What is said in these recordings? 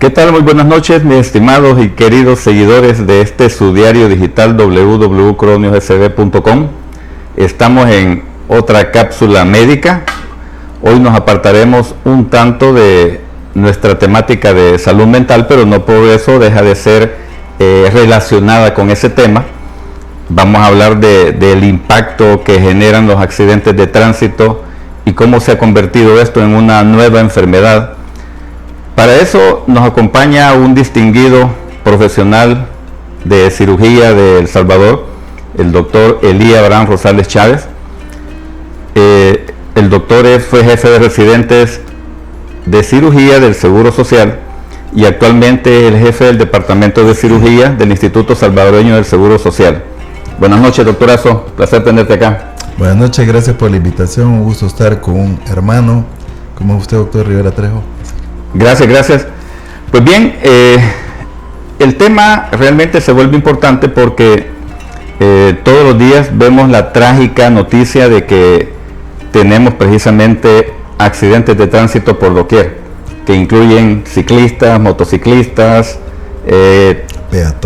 ¿Qué tal? Muy buenas noches, mis estimados y queridos seguidores de su diario digital www.croniossb.com. Estamos en otra cápsula médica. Hoy nos apartaremos un tanto de nuestra temática de salud mental, pero no por eso deja de ser relacionada con ese tema. Vamos a hablar del impacto que generan los accidentes de tránsito y cómo se ha convertido esto en una nueva enfermedad. Para eso nos acompaña un distinguido profesional de cirugía de El Salvador, el doctor Elí Abraham Rosales Chávez. El doctor fue jefe de residentes de cirugía del Seguro Social y actualmente es el jefe del departamento de cirugía del Instituto Salvadoreño del Seguro Social. Buenas noches, doctorazo, placer tenerte acá. Buenas noches, gracias por la invitación, un gusto estar con un hermano. ¿Cómo es usted, doctor Rivera Trejo? Gracias. Pues bien, el tema realmente se vuelve importante porque todos los días vemos la trágica noticia de que tenemos precisamente accidentes de tránsito por doquier, que incluyen ciclistas, motociclistas,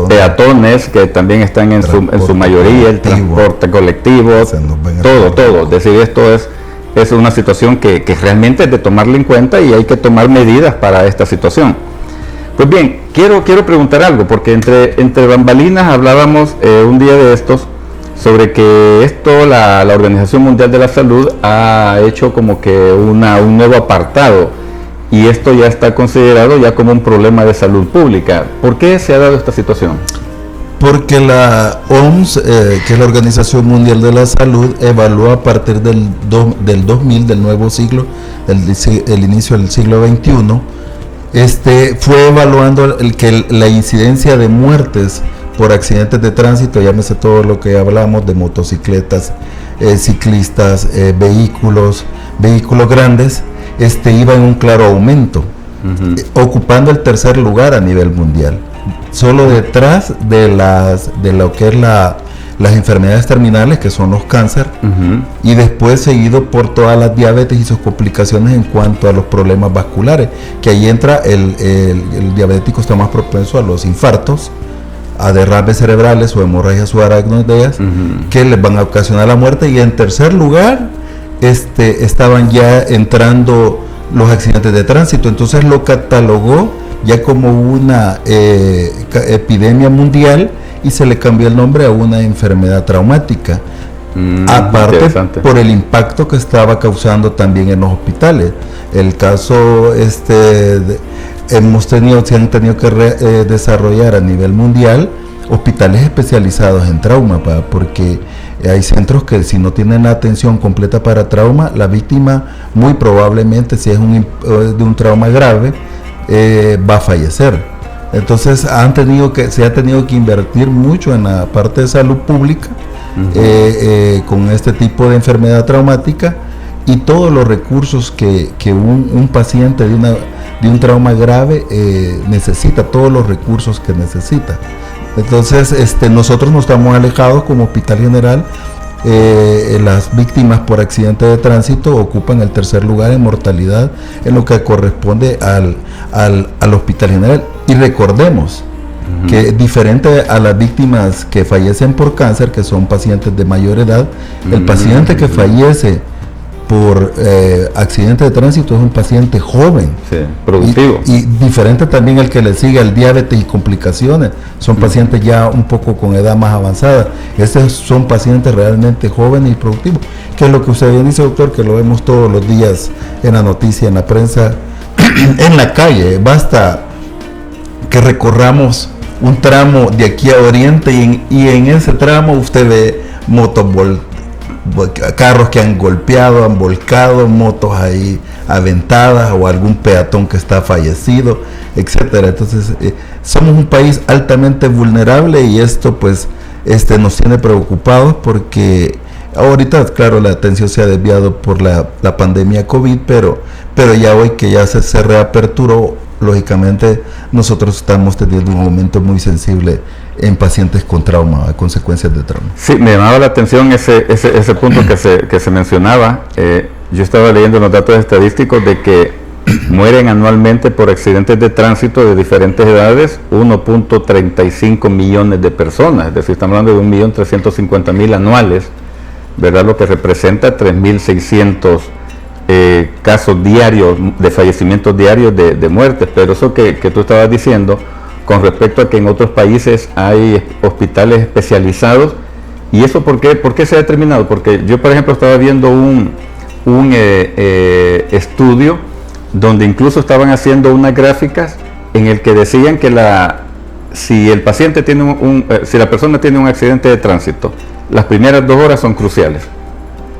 peatones, que también están en su mayoría, el transporte colectivo, todo. Es decir, esto es una situación que realmente es de tomarla en cuenta y hay que tomar medidas para esta situación. Pues bien, quiero preguntar algo, porque entre bambalinas hablábamos un día de estos sobre que esto la Organización Mundial de la Salud ha hecho como que un nuevo apartado y esto ya está considerado ya como un problema de salud pública. ¿Por qué se ha dado esta situación? Porque la OMS, que es la Organización Mundial de la Salud, evaluó a partir del 2000, del nuevo siglo, el inicio del siglo XXI, fue evaluando la incidencia de muertes por accidentes de tránsito, llámese todo lo que hablamos de motocicletas, ciclistas, vehículos grandes, iba en un claro aumento, ocupando el tercer lugar a nivel mundial. Solo detrás de lo que es las enfermedades terminales, que son los cáncer, y después seguido por todas las diabetes y sus complicaciones en cuanto a los problemas vasculares, que ahí entra el diabético, está más propenso a los infartos, a derrames cerebrales o hemorragias subaracnoideas, que les van a ocasionar la muerte. Y en tercer lugar estaban ya entrando los accidentes de tránsito. Entonces lo catalogó ya como una epidemia mundial y se le cambió el nombre a una enfermedad traumática, aparte por el impacto que estaba causando también en los hospitales. El caso se han tenido que desarrollar a nivel mundial hospitales especializados en trauma, porque hay centros que si no tienen la atención completa para trauma, la víctima muy probablemente, si es de un trauma grave, va a fallecer. Entonces se ha tenido que invertir mucho en la parte de salud pública con este tipo de enfermedad traumática, y todos los recursos que un paciente de un trauma grave necesita, todos los recursos que necesita. Entonces nosotros no estamos alejados como Hospital General. Las víctimas por accidente de tránsito ocupan el tercer lugar en mortalidad en lo que corresponde al Hospital General. Y recordemos que diferente a las víctimas que fallecen por cáncer, que son pacientes de mayor edad, el paciente que fallece por accidente de tránsito es un paciente joven, productivo, y diferente también el que le sigue al diabetes y complicaciones, son pacientes ya un poco con edad más avanzada. Estos son pacientes realmente jóvenes y productivos, que es lo que usted bien dice, doctor, que lo vemos todos los días en la noticia, en la prensa, en la calle. Basta que recorramos un tramo de aquí a Oriente y en ese tramo usted ve carros que han golpeado, han volcado, motos ahí aventadas o algún peatón que está fallecido, etcétera. Entonces somos un país altamente vulnerable y esto pues nos tiene preocupados porque ahorita, claro, la atención se ha desviado por la pandemia COVID, pero ya hoy que ya se reaperturó, lógicamente nosotros estamos teniendo un aumento muy sensible en pacientes con trauma, a consecuencias de trauma. Sí, me llamaba la atención ese punto que se mencionaba. Yo estaba leyendo los datos estadísticos de que mueren anualmente por accidentes de tránsito de diferentes edades 1.35 millones de personas, es decir, estamos hablando de 1.350.000 anuales, ¿verdad? Lo que representa 3.600 casos diarios de fallecimientos diarios de muertes. Pero eso que tú estabas diciendo con respecto a que en otros países hay hospitales especializados, ¿y eso por qué se ha determinado? Porque yo, por ejemplo, estaba viendo un estudio donde incluso estaban haciendo unas gráficas en el que decían que si el paciente tiene si la persona tiene un accidente de tránsito, las primeras 2 horas son cruciales,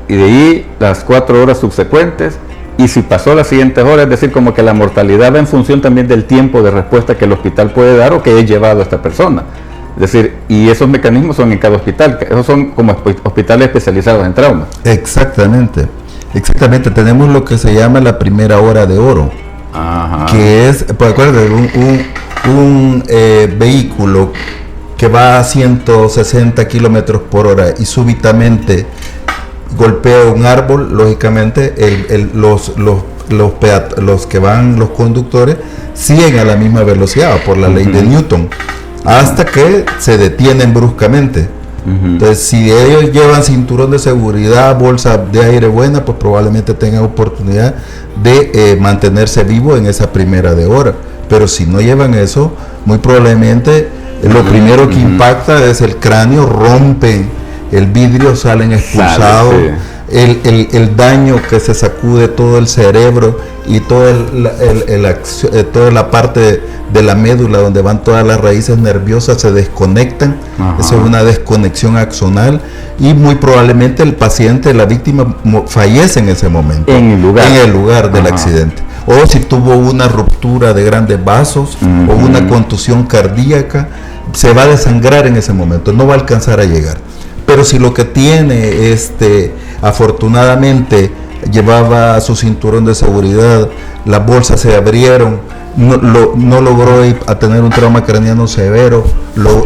y de ahí las 4 horas subsecuentes, y si pasó las siguientes horas, es decir, como que la mortalidad va en función también del tiempo de respuesta que el hospital puede dar o que es llevado a esta persona. Es decir, y esos mecanismos son en cada hospital, esos son como hospitales especializados en trauma. Exactamente, tenemos lo que se llama la primera hora de oro. Ajá. Que es, pues acuérdense, un vehículo que va a 160 kilómetros por hora y súbitamente golpea un árbol. Lógicamente los conductores siguen a la misma velocidad por la ley de Newton, hasta que se detienen bruscamente. Entonces, si ellos llevan cinturón de seguridad, bolsa de aire buena, pues probablemente tengan oportunidad de mantenerse vivo en esa primera de hora. Pero si no llevan eso, muy probablemente lo primero que impacta es el cráneo, rompen el vidrio, salen expulsados, el daño que se sacude todo el cerebro y toda la parte de la médula donde van todas las raíces nerviosas se desconectan. Esa es una desconexión axonal y muy probablemente el paciente, la víctima, fallece en ese momento, en el lugar del accidente. O si tuvo una ruptura de grandes vasos o una contusión cardíaca, se va a desangrar en ese momento, no va a alcanzar a llegar. Pero si lo que tiene, afortunadamente, llevaba su cinturón de seguridad, las bolsas se abrieron, no logró a tener un trauma craneano severo,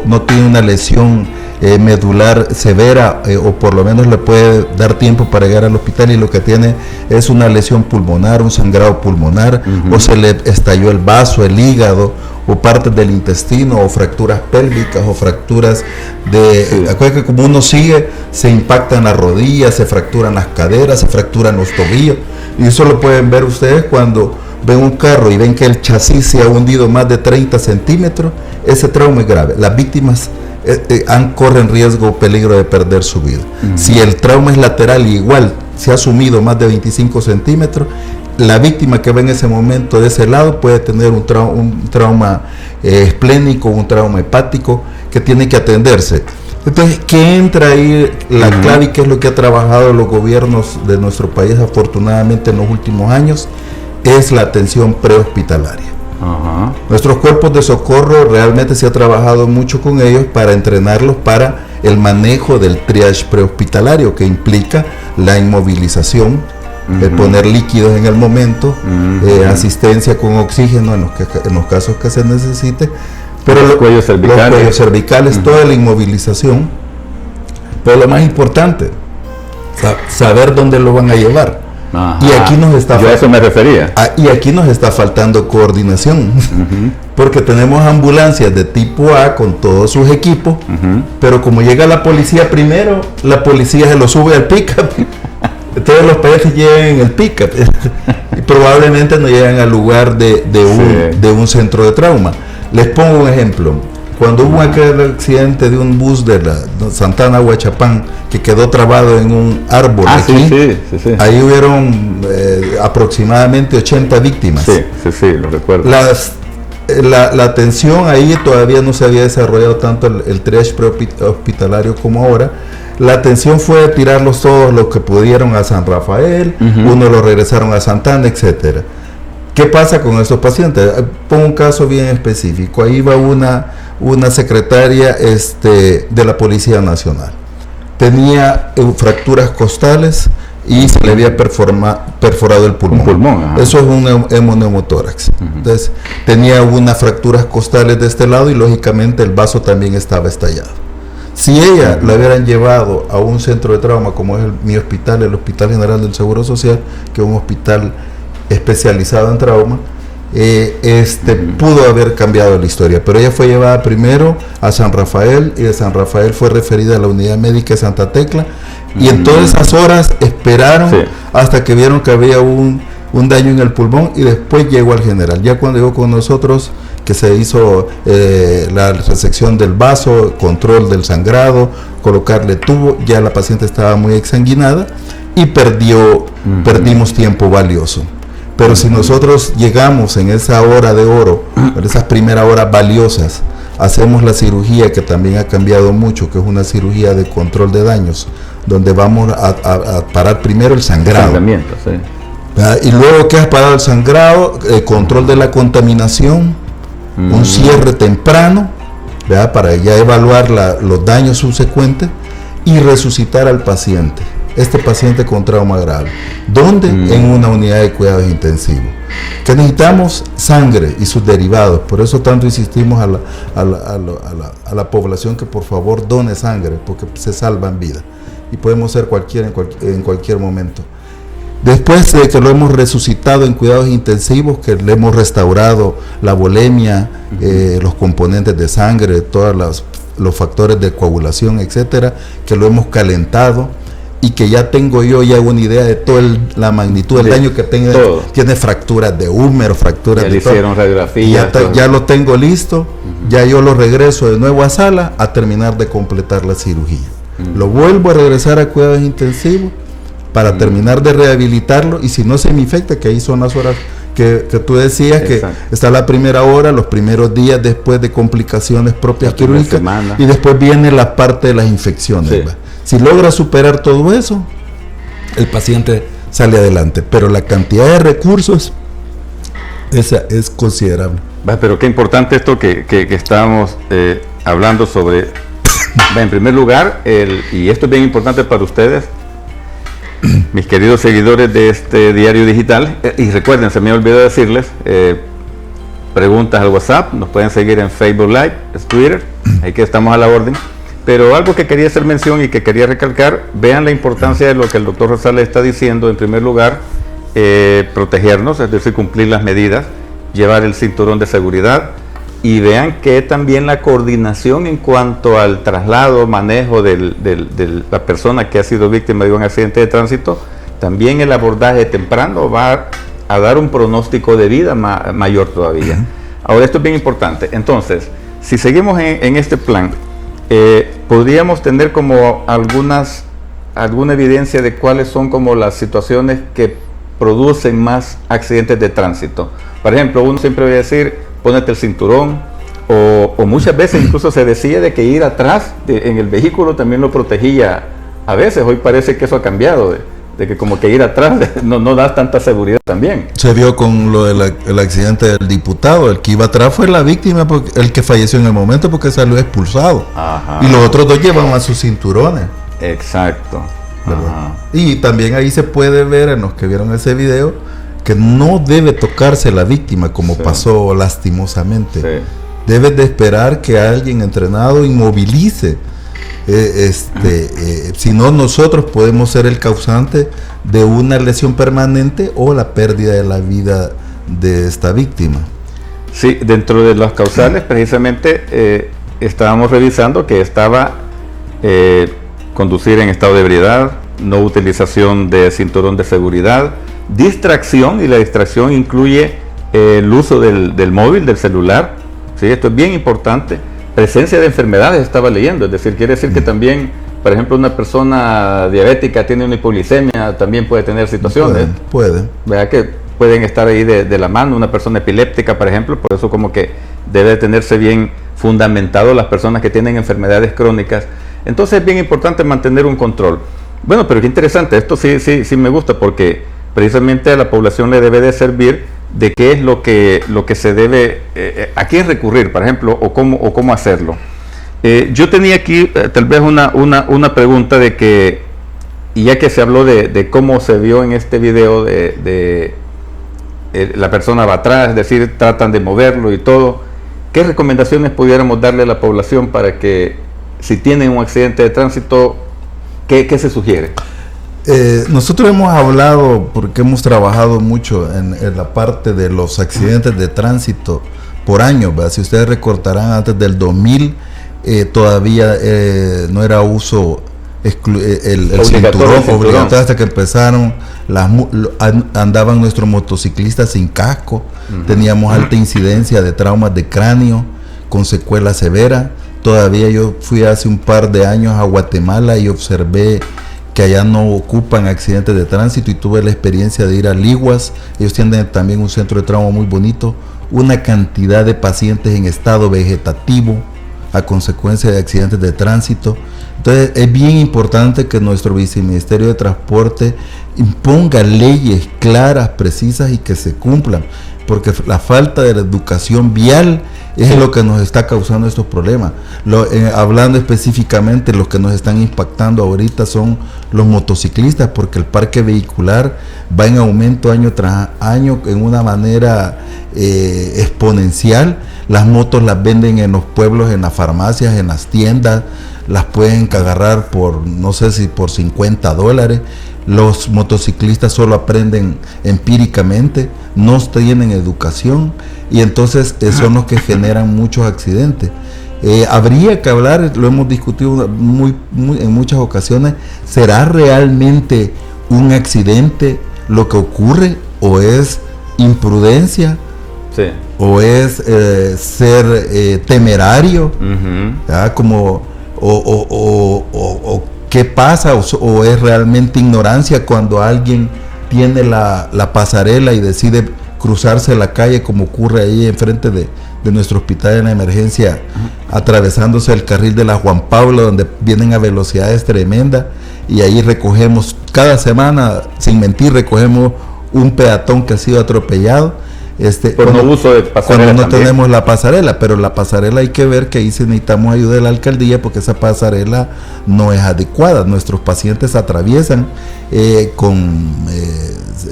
no tiene una lesión medular severa, o por lo menos le puede dar tiempo para llegar al hospital, y lo que tiene es una lesión pulmonar, un sangrado pulmonar, o se le estalló el vaso, el hígado, o partes del intestino, o fracturas pélvicas, o fracturas acuérdense que como uno sigue, se impactan las rodillas, se fracturan las caderas, se fracturan los tobillos, y eso lo pueden ver ustedes cuando ven un carro y ven que el chasis se ha hundido más de 30 centímetros, ese trauma es grave. Las víctimas corren riesgo o peligro de perder su vida. Si el trauma es lateral y igual se ha sumido más de 25 centímetros, la víctima que ve en ese momento de ese lado puede tener un trauma esplénico, un trauma hepático que tiene que atenderse. Entonces, ¿qué entra ahí? La clave, que es lo que ha trabajado los gobiernos de nuestro país afortunadamente en los últimos años, es la atención prehospitalaria. Nuestros cuerpos de socorro realmente se ha trabajado mucho con ellos para entrenarlos para el manejo del triage prehospitalario, que implica la inmovilización, poner líquidos en el momento, asistencia con oxígeno en los casos que se necesite, pero los cuellos cervicales, toda la inmovilización. Pero lo más importante, saber dónde lo van a llevar. Y aquí nos está Yo a eso me refería. Y aquí nos está faltando coordinación, porque tenemos ambulancias de tipo A con todos sus equipos, pero como llega la policía primero, la policía se lo sube al pick-up. Todos los países llegan el pick-up y probablemente no llegan al lugar de un centro de trauma. Les pongo un ejemplo. Cuando hubo aquel accidente de un bus de la Santana Huachapán que quedó trabado en un árbol aquí, ahí hubieron aproximadamente 80 víctimas. Sí, lo recuerdo. La atención ahí todavía no se había desarrollado tanto el triage prehospitalario como ahora. La atención fue tirarlos todos los que pudieron a San Rafael, unos los regresaron a Santana, etcétera. ¿Qué pasa con estos pacientes? Pongo un caso bien específico. Ahí va una secretaria de la Policía Nacional. Tenía fracturas costales y se le había perforado el pulmón. Eso es un hemoneumotórax. Entonces, tenía unas fracturas costales de este lado y lógicamente el vaso también estaba estallado. Si ella la hubieran llevado a un centro de trauma como es mi hospital, el Hospital General del Seguro Social, que es un hospital especializado en trauma, pudo haber cambiado la historia, pero ella fue llevada primero a San Rafael y de San Rafael fue referida a la unidad médica de Santa Tecla y en todas esas horas esperaron hasta que vieron que había un daño en el pulmón y después llegó al general. Ya cuando llegó con nosotros, que se hizo la resección del vaso, control del sangrado, colocarle tubo, ya la paciente estaba muy exsanguinada y perdimos tiempo valioso. Pero si nosotros llegamos en esa hora de oro, en esas primeras horas valiosas, hacemos la cirugía que también ha cambiado mucho, que es una cirugía de control de daños, donde vamos a parar primero el sangrado. Y luego que has parado el sangrado, control de la contaminación, un cierre temprano, ¿verdad? Para ya evaluar los daños subsecuentes y resucitar al paciente. Este paciente con trauma grave. ¿Dónde? En una unidad de cuidados intensivos. Que necesitamos sangre y sus derivados. Por eso tanto insistimos a la población que por favor done sangre, porque se salvan vidas. Y podemos ser en cualquier momento. Después de que lo hemos resucitado en cuidados intensivos, que le hemos restaurado la volemia, los componentes de sangre, todos los factores de coagulación, etcétera, que lo hemos calentado y que ya tengo yo una idea de toda la magnitud del daño que tiene fracturas de húmero, fracturas ya le hicieron radiografía, ya lo tengo listo, ya yo lo regreso de nuevo a sala a terminar de completar la cirugía. Lo vuelvo a regresar a cuidados intensivos para terminar de rehabilitarlo y si no se me infecta, que ahí son las horas que tú decías, que está la primera hora, los primeros días después de complicaciones propias quirúrgicas y después viene la parte de las infecciones. Si logra superar todo eso, el paciente sale adelante, pero la cantidad de recursos esa es considerable. Pero qué importante esto que estábamos hablando sobre, en primer lugar, y esto es bien importante para ustedes, mis queridos seguidores de este diario digital, y recuerden, se me olvidó decirles, preguntas al WhatsApp, nos pueden seguir en Facebook Live, Twitter, ahí que estamos a la orden. Pero algo que quería hacer mención y que quería recalcar, vean la importancia de lo que el doctor Rosales está diciendo. En primer lugar, protegernos, es decir, cumplir las medidas, llevar el cinturón de seguridad, y vean que también la coordinación en cuanto al traslado, manejo de la persona que ha sido víctima de un accidente de tránsito, también el abordaje temprano va a dar un pronóstico de vida mayor todavía. Ahora, esto es bien importante. Entonces, si seguimos en este plan, podríamos tener como alguna evidencia de cuáles son como las situaciones que producen más accidentes de tránsito. Por ejemplo, uno siempre va a decir, ponete el cinturón, o muchas veces incluso se decía de que ir atrás en el vehículo también lo protegía. A veces, hoy parece que eso ha cambiado, de que como que ir atrás no da tanta seguridad también. Se vio con lo del accidente del diputado, el que iba atrás fue la víctima, el que falleció en el momento porque salió expulsado. Y los otros dos llevaban sus cinturones. Exacto. Y también ahí se puede ver, en los que vieron ese video, que no debe tocarse la víctima como pasó lastimosamente. Debes de esperar que alguien entrenado inmovilice. Si no, nosotros podemos ser el causante de una lesión permanente o la pérdida de la vida de esta víctima. Sí, dentro de las causales precisamente estábamos revisando que estaba conducir en estado de ebriedad, no utilización de cinturón de seguridad, distracción, y la distracción incluye el uso del móvil, del celular. ¿Sí? Esto es bien importante. Presencia de enfermedades, estaba leyendo, es decir, quiere decir que también, por ejemplo, una persona diabética tiene una hipoglicemia, también puede tener situaciones. Puede. ¿Verdad que pueden estar ahí de la mano? Una persona epiléptica, por ejemplo, por eso como que debe tenerse bien fundamentado las personas que tienen enfermedades crónicas. Entonces es bien importante mantener un control. Bueno, pero qué interesante, esto sí me gusta, porque precisamente a la población le debe de servir de qué es lo que se debe, a quién recurrir, por ejemplo, o cómo hacerlo. Yo tenía aquí tal vez una pregunta de que, y ya que se habló de cómo se vio en este video de la persona va atrás, es decir, tratan de moverlo y todo, ¿qué recomendaciones pudiéramos darle a la población para que si tienen un accidente de tránsito, qué se sugiere? Nosotros hemos hablado, porque hemos trabajado mucho en la parte de los accidentes de tránsito por año, ¿verdad? Si ustedes recordarán, antes del 2000 todavía no era uso el cinturón obligatorio, hasta que empezaron andaban nuestros motociclistas sin casco. Teníamos alta incidencia de traumas de cráneo con secuela severa. Todavía yo fui hace un par de años a Guatemala y observé que allá no ocupan accidentes de tránsito, y tuve la experiencia de ir a Liguas. Ellos tienen también un centro de trauma muy bonito, una cantidad de pacientes en estado vegetativo a consecuencia de accidentes de tránsito. Entonces es bien importante que nuestro Viceministerio de Transporte imponga leyes claras, precisas y que se cumplan, porque la falta de la educación vial es lo que nos está causando estos problemas. Hablando específicamente, los que nos están impactando ahorita son los motociclistas, porque el parque vehicular va en aumento año tras año en una manera exponencial. Las motos las venden en los pueblos, en las farmacias, en las tiendas, las pueden agarrar por, no sé si por $50. Los motociclistas solo aprenden empíricamente, no tienen educación, y entonces son los que generan muchos accidentes. Habría que hablar, lo hemos discutido en muchas ocasiones, ¿será realmente un accidente lo que ocurre, o es imprudencia? Sí. ¿O es ser temerario? O ¿qué pasa? ¿O es realmente ignorancia cuando alguien tiene la pasarela y decide cruzarse la calle, como ocurre ahí enfrente de nuestro hospital en la emergencia, atravesándose el carril de la Juan Pablo, donde vienen a velocidades tremendas, y ahí recogemos, cada semana, sin mentir, recogemos un peatón que ha sido atropellado? Por no uso de pasarela. Cuando no también tenemos la pasarela, pero la pasarela hay que ver que ahí sí necesitamos ayuda de la alcaldía, porque esa pasarela no es adecuada. Nuestros pacientes atraviesan con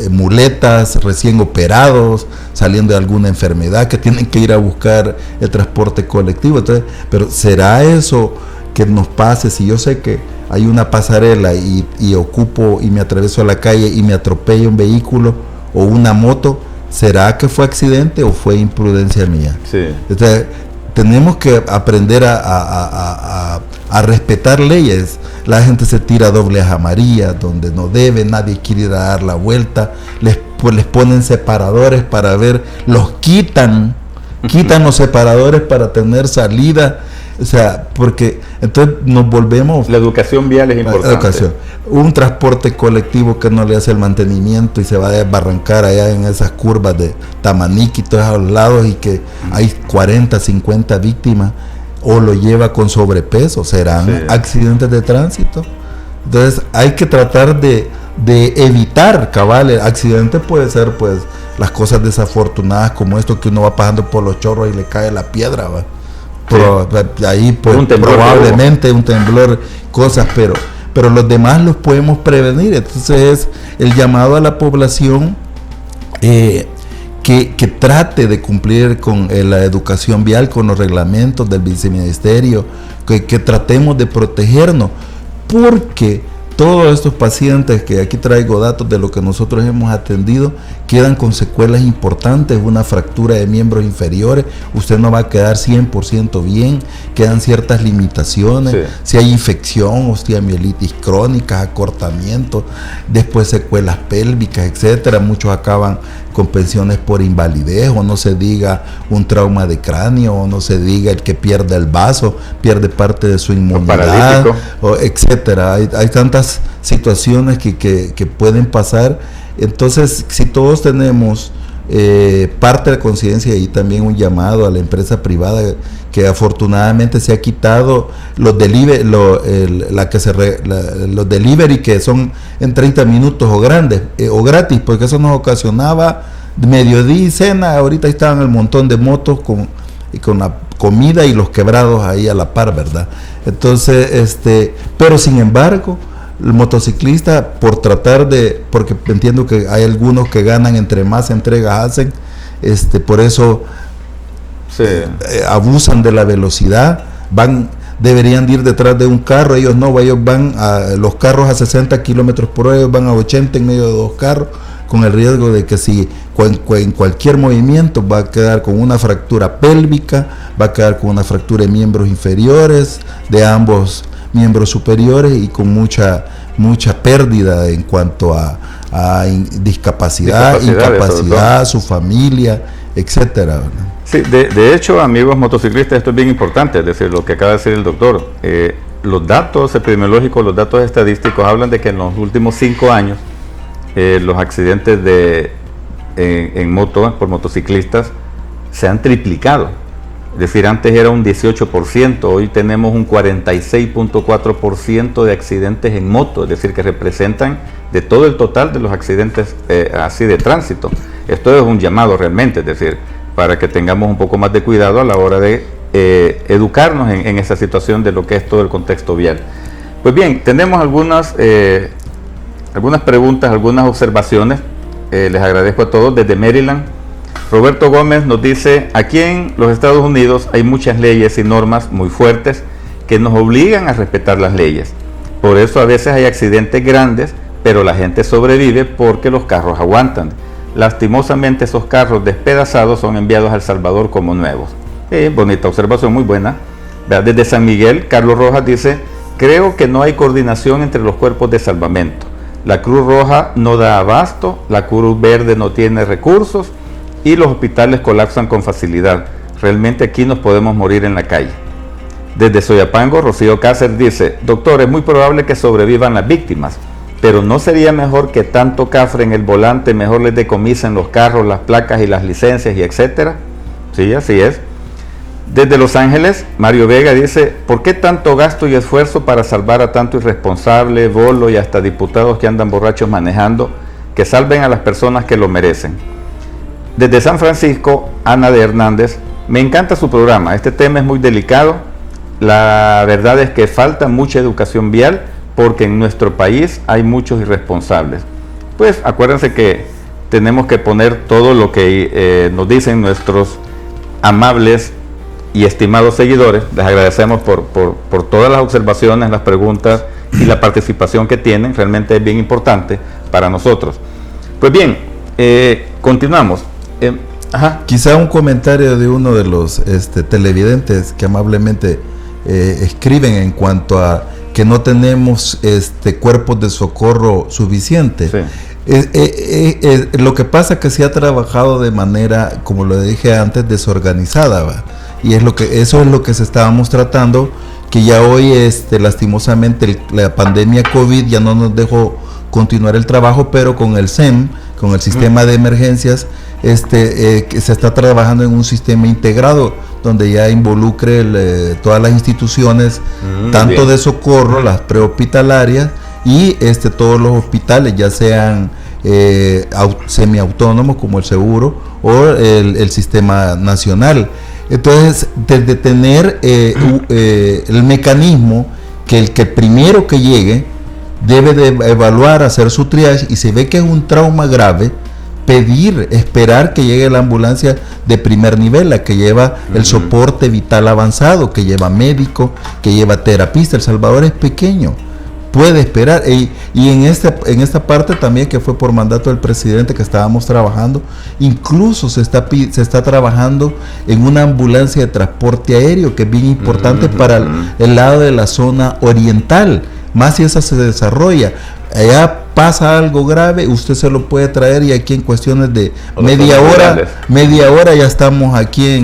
muletas, recién operados, saliendo de alguna enfermedad, que tienen que ir a buscar el transporte colectivo. Entonces, pero ¿será eso que nos pase si yo sé que hay una pasarela y ocupo y me atraveso a la calle y me atropella un vehículo o una moto? ¿Será que fue accidente o fue imprudencia mía? Sí. Entonces, tenemos que aprender a respetar leyes. La gente se tira dobles amarillas donde no debe, nadie quiere ir a dar la vuelta, les ponen separadores para ver, los quitan los separadores para tener salida. O sea, porque entonces nos volvemos... La educación vial es importante. Un transporte colectivo que no le hace el mantenimiento y se va a desbarrancar allá en esas curvas de Tamanique y todos a los lados, y que hay 40, 50 víctimas, o lo lleva con sobrepeso, serán accidentes de tránsito. Entonces hay que tratar de evitar, cabal. El accidente puede ser, pues, las cosas desafortunadas como esto, que uno va pasando por los chorros y le cae la piedra, ¿va? Ahí pues, probablemente un temblor, cosas, pero los demás los podemos prevenir. Entonces es el llamado a la población que trate de cumplir con la educación vial, con los reglamentos del viceministerio, que tratemos de protegernos, porque todos estos pacientes, que aquí traigo datos de lo que nosotros hemos atendido, quedan con secuelas importantes, una fractura de miembros inferiores, usted no va a quedar 100% bien, quedan ciertas limitaciones, si hay infección, osteomielitis crónica, acortamiento, después secuelas pélvicas, etcétera. Muchos acaban con pensiones por invalidez, o no se diga un trauma de cráneo, o no se diga el que pierde el vaso, pierde parte de su inmunidad, etcétera. Hay tantas situaciones que pueden pasar. Entonces, si todos tenemos parte de la conciencia, y también un llamado a la empresa privada, que afortunadamente se ha quitado los delivery, los delivery que son en 30 minutos o grandes o gratis, porque eso nos ocasionaba mediodía y cena. Ahorita estaban el montón de motos con la comida y los quebrados ahí a la par, ¿verdad? Entonces, pero sin embargo, el motociclista, por tratar porque entiendo que hay algunos que ganan entre más entregas hacen, por eso abusan de la velocidad, van deberían de ir detrás de un carro, ellos no, ellos van los carros a 60 kilómetros por hora, ellos van a 80 en medio de dos carros, con el riesgo de que si en cualquier movimiento va a quedar con una fractura pélvica, va a quedar con una fractura de miembros inferiores, de ambos miembros superiores y con mucha pérdida en cuanto a discapacidad, incapacidad, su familia, etcétera, ¿verdad? Sí, de hecho, amigos motociclistas, esto es bien importante, es decir, lo que acaba de decir el doctor. Los datos epidemiológicos, los datos estadísticos hablan de que en los últimos 5 años los accidentes en moto por motociclistas se han triplicado. Es decir, antes era un 18%, hoy tenemos un 46.4% de accidentes en moto, es decir, que representan de todo el total de los accidentes así de tránsito. Esto es un llamado realmente, es decir, para que tengamos un poco más de cuidado a la hora de educarnos en esa situación de lo que es todo el contexto vial. Pues bien, tenemos algunas preguntas, algunas observaciones. Les agradezco a todos. Desde Maryland, Roberto Gómez nos dice: aquí en los Estados Unidos hay muchas leyes y normas muy fuertes que nos obligan a respetar las leyes. Por eso a veces hay accidentes grandes, pero la gente sobrevive porque los carros aguantan. Lastimosamente esos carros despedazados son enviados a El Salvador como nuevos. Bonita observación, muy buena. Desde San Miguel, Carlos Rojas dice: creo que no hay coordinación entre los cuerpos de salvamento. La Cruz Roja no da abasto, la Cruz Verde no tiene recursos y los hospitales colapsan con facilidad. Realmente aquí nos podemos morir en la calle. Desde Soyapango, Rocío Cáceres dice: doctor, es muy probable que sobrevivan las víctimas, pero ¿no sería mejor que tanto cafre en el volante mejor les decomisen los carros, las placas y las licencias y etcétera? Sí, así es. Desde Los Ángeles, Mario Vega dice: ¿por qué tanto gasto y esfuerzo para salvar a tanto irresponsable, bolo y hasta diputados que andan borrachos manejando? Que salven a las personas que lo merecen. Desde San Francisco, Ana de Hernández: me encanta su programa, este tema es muy delicado. La verdad es que falta mucha educación vial porque en nuestro país hay muchos irresponsables. Pues acuérdense que tenemos que poner todo lo que nos dicen nuestros amables y estimados seguidores. Les agradecemos por todas las observaciones, las preguntas y la participación que tienen. Realmente es bien importante para nosotros. Pues bien, continuamos. Quizá un comentario de uno de los televidentes que amablemente escriben en cuanto a que no tenemos cuerpos de socorro suficientes. Sí. Lo que pasa es que se ha trabajado de manera, como lo dije antes, desorganizada, ¿va? Y eso es lo que se estábamos tratando, que ya hoy lastimosamente la pandemia COVID ya no nos dejó continuar el trabajo, pero con el SEM, con el sistema de emergencias, que se está trabajando en un sistema integrado donde ya involucre todas las instituciones, tanto bien de socorro, las prehospitalarias y todos los hospitales, ya sean semiautónomos como el seguro o el sistema nacional. Entonces, desde tener el mecanismo que el primero que llegue debe de evaluar, hacer su triage, y si ve que es un trauma grave, esperar que llegue la ambulancia de primer nivel, la que lleva el soporte vital avanzado, que lleva médico, que lleva terapista. El Salvador es pequeño, puede esperar, y en esta parte también, que fue por mandato del presidente que estábamos trabajando, incluso se está trabajando en una ambulancia de transporte aéreo, que es bien importante para el lado de la zona oriental, más si esa se desarrolla. Allá pasa algo grave, usted se lo puede traer, y aquí en cuestiones de media hora ya estamos aquí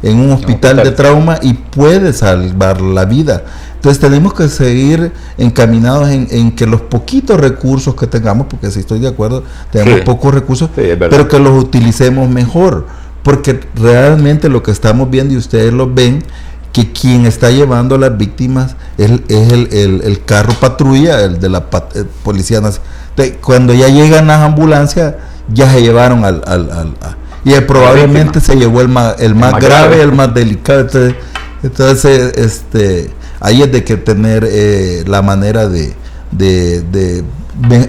en un hospital de trauma y puede salvar la vida. Entonces tenemos que seguir encaminados en que los poquitos recursos que tengamos, porque si estoy de acuerdo, tenemos pocos recursos, pero que los utilicemos mejor, porque realmente lo que estamos viendo, y ustedes lo ven, que quien está llevando a las víctimas es el carro patrulla, el de la Policía Nacional. Cuando ya llegan las ambulancias, ya se llevaron y probablemente se llevó el más grave, el más delicado. Entonces ahí es de que tener la manera de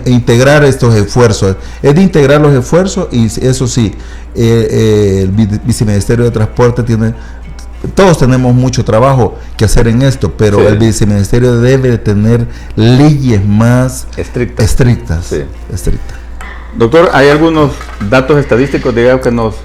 integrar estos esfuerzos. Es de integrar los esfuerzos, y eso sí, el Viceministerio de Transporte todos tenemos mucho trabajo que hacer en esto, pero sí, el viceministerio debe tener leyes más estrictas. Sí. Doctor, ¿hay algunos datos estadísticos, digamos, que nos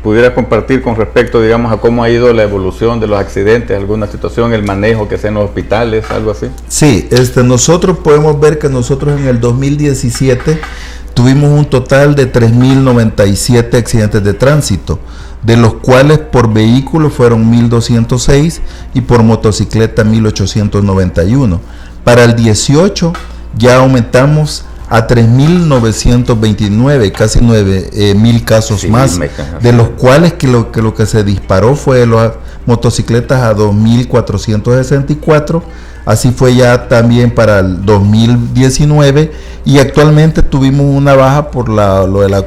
pudiera compartir con respecto, digamos, a cómo ha ido la evolución de los accidentes, alguna situación, el manejo que sea en los hospitales, algo así? Sí, nosotros podemos ver que nosotros en el 2017 tuvimos un total de 3.097 accidentes de tránsito, de los cuales por vehículo fueron 1.206 y por motocicleta 1.891. Para el 18 ya aumentamos a 3.929, casi 9.000 casos más, de los cuales lo que se disparó fue las motocicletas a 2.464, así fue ya también para el 2019, y actualmente tuvimos una baja por lo de la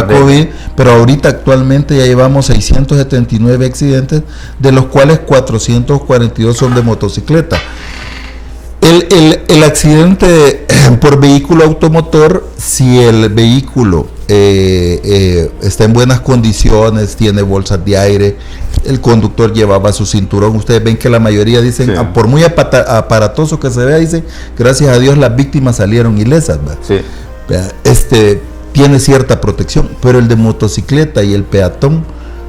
COVID, pero ahorita actualmente ya llevamos 679 accidentes, de los cuales 442 son de motocicleta. El accidente por vehículo automotor, si el vehículo está en buenas condiciones, tiene bolsas de aire, el conductor llevaba su cinturón, ustedes ven que la mayoría dicen, sí, por muy aparatoso que se vea, dicen, gracias a Dios las víctimas salieron ilesas, sí, tiene cierta protección, pero el de motocicleta y el peatón,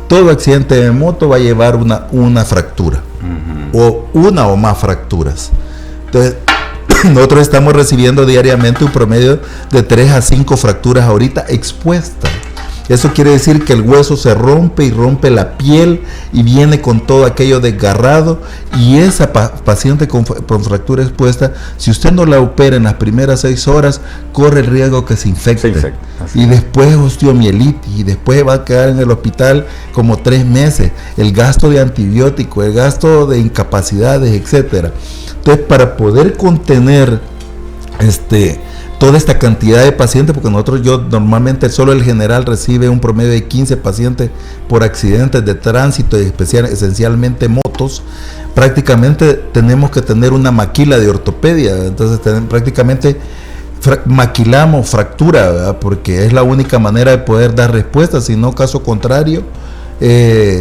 todo accidente de moto va a llevar una fractura, o una o más fracturas. Entonces, nosotros estamos recibiendo diariamente un promedio de 3 a 5 fracturas ahorita expuestas. Eso quiere decir que el hueso se rompe y rompe la piel y viene con todo aquello desgarrado, y esa paciente con fractura expuesta, si usted no la opera en las primeras 6 horas, corre el riesgo que se infecte. Y después osteomielitis, y después va a quedar en el hospital como 3 meses. El gasto de antibióticos, el gasto de incapacidades, etcétera. Entonces, para poder contener toda esta cantidad de pacientes, porque normalmente solo el general recibe un promedio de 15 pacientes por accidentes de tránsito, y esencialmente motos, prácticamente tenemos que tener una maquila de ortopedia. Entonces prácticamente maquilamos fractura, ¿verdad? Porque es la única manera de poder dar respuesta, si no, caso contrario,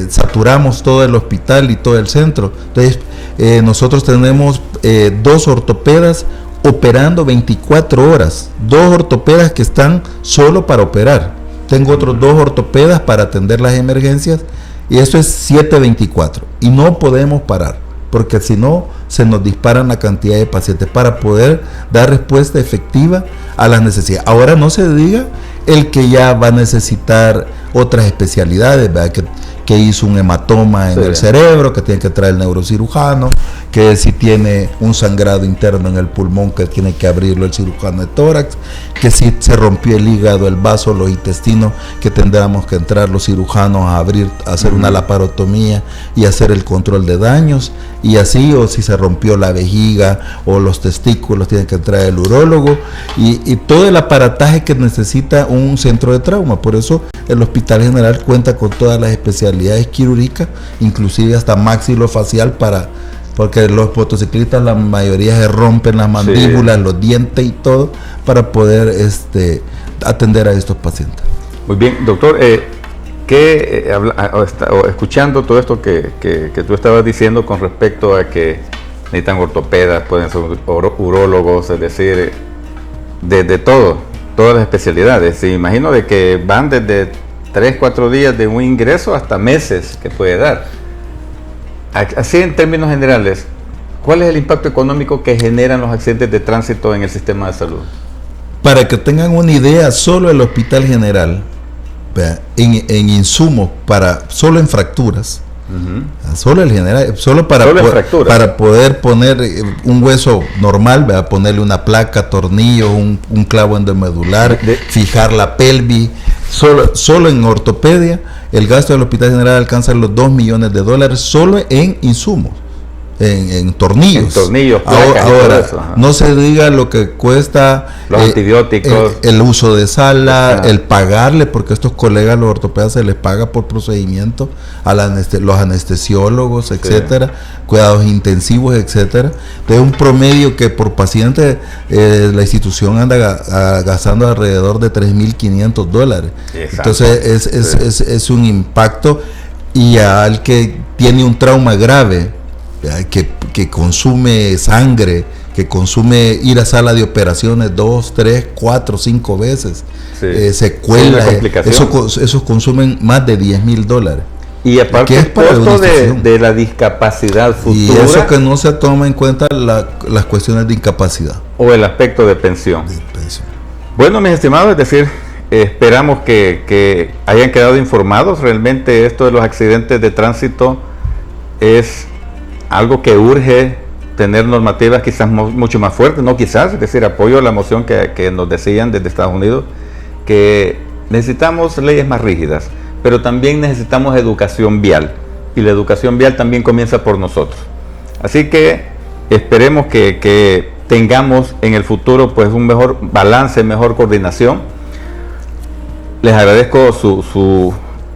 saturamos todo el hospital y todo el centro. Entonces nosotros tenemos 2 ortopedas operando 24 horas, 2 ortopedas que están solo para operar. Tengo otros 2 ortopedas para atender las emergencias, y eso es 7/24, y no podemos parar, porque si no se nos disparan la cantidad de pacientes para poder dar respuesta efectiva a las necesidades. Ahora no se diga el que ya va a necesitar otras especialidades, ¿verdad? Que hizo un hematoma en el cerebro, que tiene que traer el neurocirujano, que si tiene un sangrado interno en el pulmón, que tiene que abrirlo el cirujano de tórax, que si se rompió el hígado, el vaso, los intestinos, que tendremos que entrar los cirujanos a abrir, a hacer una laparotomía y hacer el control de daños, y así, o si se rompió la vejiga o los testículos, tiene que entrar el urólogo, y todo el aparataje que necesita un centro de trauma. Por eso el Hospital General cuenta con todas las especialidades quirúrgicas, inclusive hasta maxilofacial, porque los motociclistas, la mayoría se rompen las mandíbulas, los dientes y todo, para poder atender a estos pacientes. Muy bien, doctor, escuchando todo esto que tú estabas diciendo con respecto a que necesitan ortopedas, pueden ser urólogos, es decir, de todas las especialidades. Sí, imagino de que van desde 3-4 días de un ingreso hasta meses que puede dar. Así, en términos generales, ¿cuál es el impacto económico que generan los accidentes de tránsito en el sistema de salud? Para que tengan una idea, solo el Hospital General, en insumos, solo en fracturas, solo el general, solo para poder poner un hueso normal, ¿verdad? Ponerle una placa, tornillo, un clavo endomedular, fijar la pelvis, solo en ortopedia, el gasto del Hospital General alcanza los $2 millones solo en insumos, en tornillos. Placas, ahora no se diga lo que cuesta los antibióticos, el uso de sala, el pagarle, porque a estos colegas, los ortopedas, se les paga por procedimiento, a los anestesiólogos, etcétera, cuidados intensivos, etcétera. Entonces, un promedio que por paciente la institución anda gastando alrededor de $3.500. Entonces es un impacto, y al que tiene un trauma grave, que consume sangre, que consume ir a sala de operaciones 2, 3, 4, 5 veces, secuelas, esos consumen más de $10,000. Y aparte el costo de la discapacidad futura. Y eso que no se toma en cuenta las cuestiones de incapacidad. O el aspecto de pensión. Bueno, mis estimados, es decir, esperamos que hayan quedado informados. Realmente esto de los accidentes de tránsito es algo que urge tener normativas quizás mucho más fuertes, no quizás, es decir, apoyo a la moción que nos decían desde Estados Unidos, que necesitamos leyes más rígidas, pero también necesitamos educación vial, y la educación vial también comienza por nosotros. Así que esperemos que tengamos en el futuro pues un mejor balance, mejor coordinación. Les agradezco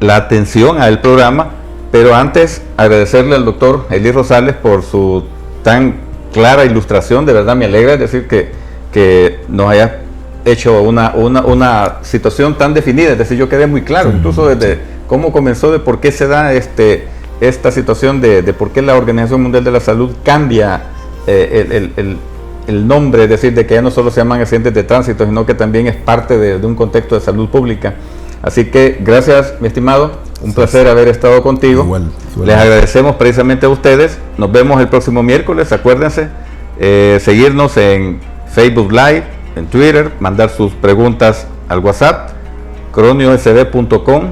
la atención al programa, pero antes agradecerle al doctor Elí Rosales por su tan clara ilustración. De verdad me alegra, es decir, que nos haya hecho una situación tan definida, es decir, yo quedé muy claro, incluso desde cómo comenzó, de por qué se da esta situación de por qué la Organización Mundial de la Salud cambia el nombre, es decir, de que ya no solo se llaman accidentes de tránsito, sino que también es parte de un contexto de salud pública. Así que gracias, mi estimado, un placer haber estado contigo. Igual. Les agradecemos precisamente a ustedes. Nos vemos el próximo miércoles. Acuérdense seguirnos en Facebook Live, en Twitter, mandar sus preguntas al WhatsApp, croniosd.com.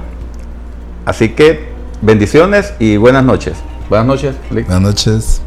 Así que bendiciones y buenas noches. Buenas noches, Lick. Buenas noches.